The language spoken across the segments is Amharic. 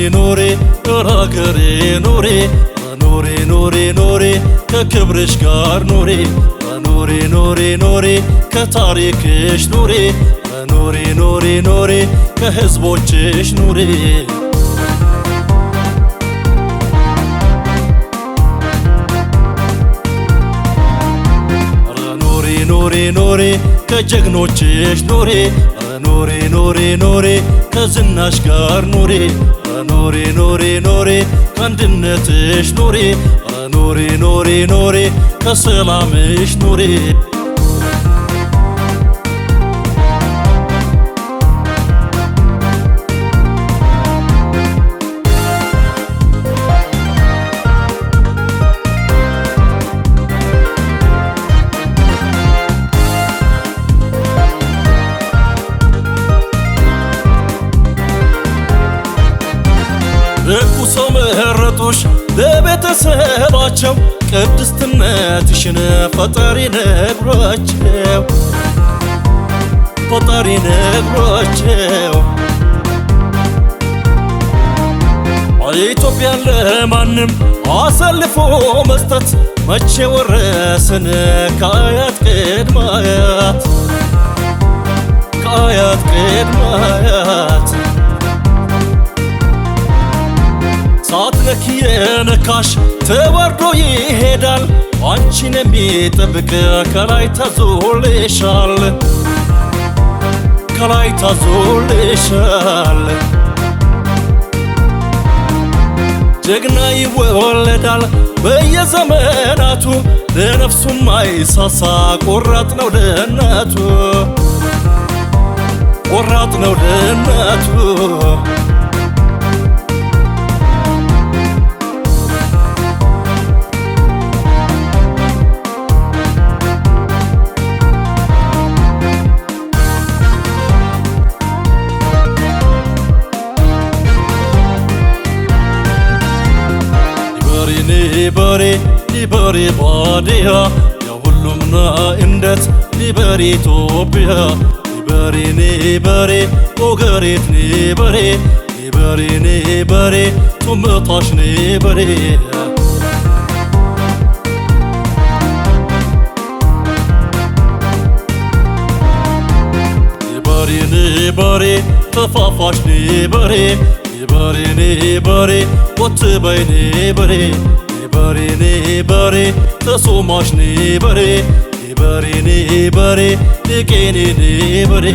نوري راغري نوري نوري نوري نوري ككبرش قار نوري نوري نوري نوري كتاريكش نوري نوري نوري نوري كحزبوچش نوري نوري نوري كجغنوچش نوري نوري نوري نوري كزناش قار نوري نوري نوري نوري كاندنتش نوري نوري نوري نوري كسلامش نوري መረጦሽ ለቤተሰባቸው ቅድስትነትሽን ፈጣሪ ነግሯቸው ኢትዮጵያን ለማንም አሳልፎ መስጠት መቼ ወረስን ከአያት ቅድማያት ሳትነኪ የነካሽ ተወርዶ ይሄዳል አንቺን የሚጠብቅ ከላይ ታዞልሻል ጀግና ይወለዳል በየዘመናቱ ለነፍሱም አይሳሳ ቆራጥ ነው ለእናቱ ሊበሪ ባዲያ የሁሉምና እምነት ሊበሪ ኢትዮጵያ ሊበሪ ኦገሬት ሊበሪ ቱምጣሽ ሊበሪ ተፋፋሽ ሊበሪ ወትበይ ሊበሪ ተሶማሽ ሊበሪ ሊቄኒ ሊበሪ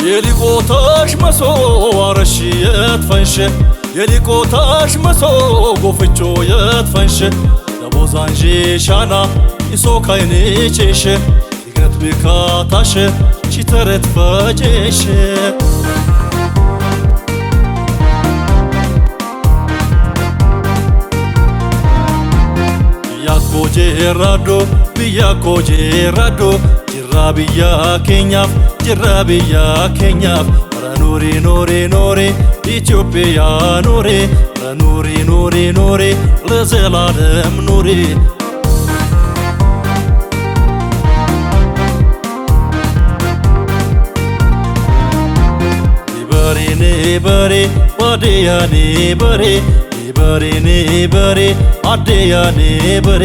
የሊቆታሽ መሶ አረሽ የትፈንሽ የሊቆታሽ መሶ ጎፍቾ የትፈንሽ ደቦዛንጂ ሻና ኢሶካይኒቼሽ ይግረት ቢካታሽ ቺተረት ፈጀሽ ያኮጄራዶ ቢያኮጄራዶ ጅራብያ ኬኛፍ ኑሪ ኢትዮጵያ ኑሪ ለዘላለም ኑሪ ሊበሪ ባዲያ ሊበሪ አዲያ ሊበሪ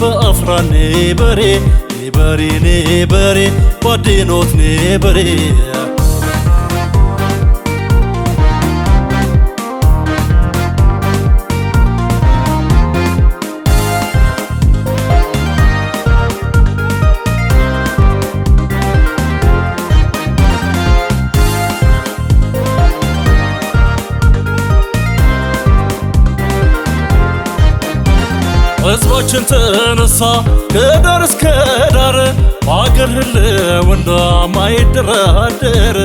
በአፍራን ሊበሪ ባዲኖት ሊበሪ ሕዝባችን ተነሳ ከዳር እስከ ዳር በአገር ህልውና ማይደራደር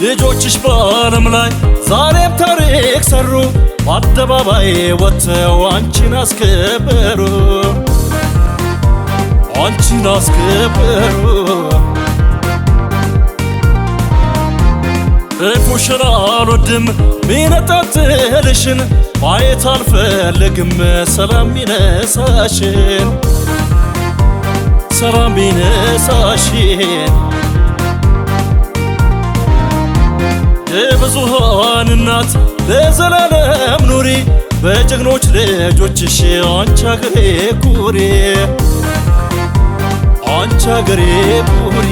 ልጆችሽ በዓለም ላይ ዛሬም ታሪክ ሰሩ በአደባባይ ወጥተው አንቺን አስከበሩ ክፉሽን አልወድም ሚነጣጥልሽን ማየት አልፈልግም ሰላም ሚነሳሽን ሰላም ሚነሳሽን የብዙሃን እናት ለዘላለም ኑሪ በጀግኖች ልጆችሽ አንቺ አገሬ ኩሪ አንቺ አገሬ ኩሪ